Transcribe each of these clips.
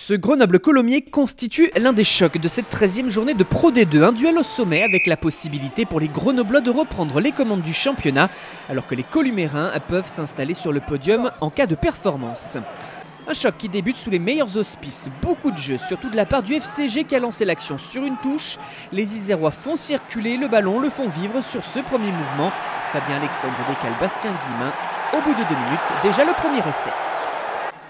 Ce Grenoble-Colomiers constitue l'un des chocs de cette 13e journée de Pro D2, un duel au sommet avec la possibilité pour les Grenoblois de reprendre les commandes du championnat, alors que les Columérains peuvent s'installer sur le podium en cas de performance. Un choc qui débute sous les meilleurs auspices, beaucoup de jeux, surtout de la part du FCG qui a lancé l'action sur une touche. Les Isérois font circuler le ballon, le font vivre sur ce premier mouvement. Fabien Alexandre décale Bastien Guillemin. Au bout de 2 minutes, déjà le premier essai.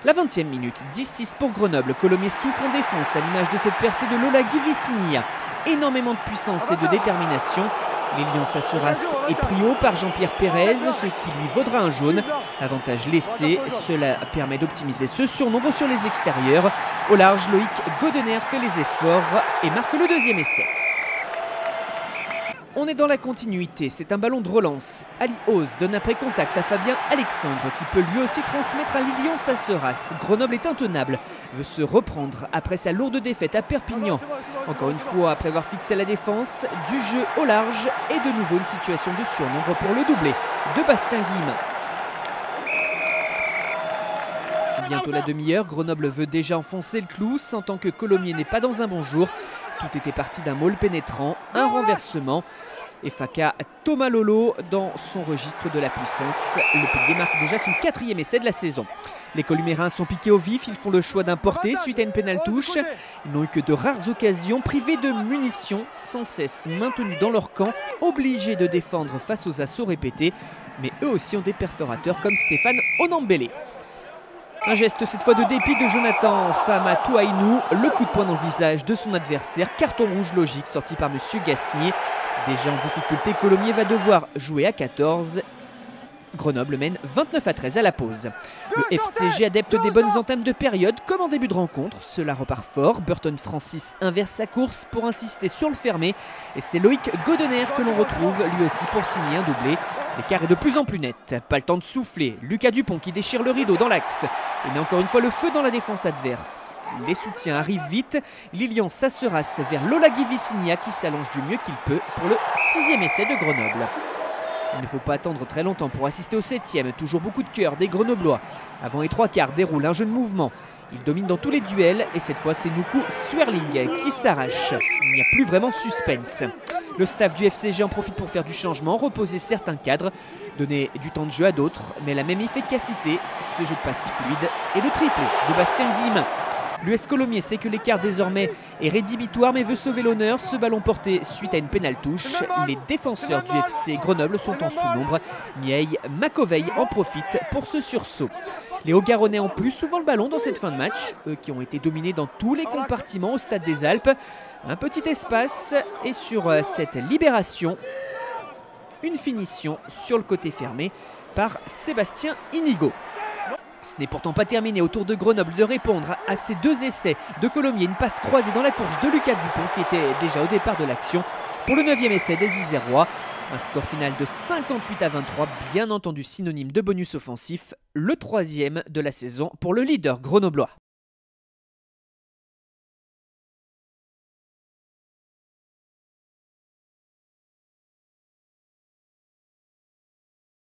La 20e minute, 10-6 pour Grenoble. Colomiers souffre en défense à l'image de cette percée de Lola Guivicinia. Énormément de puissance et de détermination. Lilian Sasseras est pris haut par Jean-Pierre Pérez, ce qui lui vaudra un jaune. Avantage laissé, cela permet d'optimiser ce surnombre sur les extérieurs. Au large, Loïc Godener fait les efforts et marque le deuxième essai. On est dans la continuité, c'est un ballon de relance. Ali Ose donne après contact à Fabien Alexandre qui peut lui aussi transmettre à Lilian Sasseras. Grenoble est intenable, veut se reprendre après sa lourde défaite à Perpignan. Encore une fois, après avoir fixé la défense, du jeu au large et de nouveau une situation de surnombre pour le doublé de Bastien Guillemin. Bientôt la demi-heure, Grenoble veut déjà enfoncer le clou, sentant que Colomiers n'est pas dans un bon jour. Tout était parti d'un maul pénétrant, un renversement. Et Faka Thomas Lolo dans son registre de la puissance. Le Pilier marque déjà son 4e essai de la saison. Les Columérains sont piqués au vif, ils font le choix d'importer suite à une pénale touche. Ils n'ont eu que de rares occasions, privés de munitions, sans cesse maintenus dans leur camp, obligés de défendre face aux assauts répétés. Mais eux aussi ont des perforateurs comme Stéphane Onambélé. Un geste cette fois de dépit de Jonathan Fama Touaïnou, le coup de poing dans le visage de son adversaire, carton rouge logique sorti par Monsieur Gasnier. Déjà en difficulté, Colomiers va devoir jouer à 14. Grenoble mène 29-13 à la pause. Le FCG adepte des bonnes entames de période comme en début de rencontre. Cela repart fort. Burton Francis inverse sa course pour insister sur le fermé. Et c'est Loïc Godener que l'on retrouve lui aussi pour signer un doublé. L'écart est de plus en plus net. Pas le temps de souffler. Lucas Dupont qui déchire le rideau dans l'axe. Et met encore une fois le feu dans la défense adverse. Les soutiens arrivent vite. Lilian Sasseras vers Lola Guivicinia qui s'allonge du mieux qu'il peut pour le 6e essai de Grenoble. Il ne faut pas attendre très longtemps pour assister au 7e. Toujours beaucoup de cœur des Grenoblois. Avant les 3/4 déroule un jeu de mouvement. Il domine dans tous les duels et cette fois c'est Nuku Swerling qui s'arrache. Il n'y a plus vraiment de suspense. Le staff du FCG en profite pour faire du changement, reposer certains cadres, donner du temps de jeu à d'autres, mais la même efficacité, ce jeu de passe fluide et le triplé de Bastien Guillemin. L'US Colomiers sait que l'écart désormais est rédhibitoire mais veut sauver l'honneur. Ce ballon porté suite à une pénale touche. Les défenseurs du FC Grenoble sont en sous-nombre. Miei Macoveil en profite pour ce sursaut. Les Haut-Garonnais ont plus souvent le ballon dans cette fin de match, eux qui ont été dominés dans tous les compartiments au Stade des Alpes. Un petit espace et sur cette libération, une finition sur le côté fermé par Sébastien Inigo. Ce n'est pourtant pas terminé au tour de Grenoble de répondre à ces 2 essais de Colomiers. Une passe croisée dans la course de Lucas Dupont qui était déjà au départ de l'action pour le 9e essai des Isérois. Un score final de 58-23, bien entendu synonyme de bonus offensif, le 3e de la saison pour le leader grenoblois.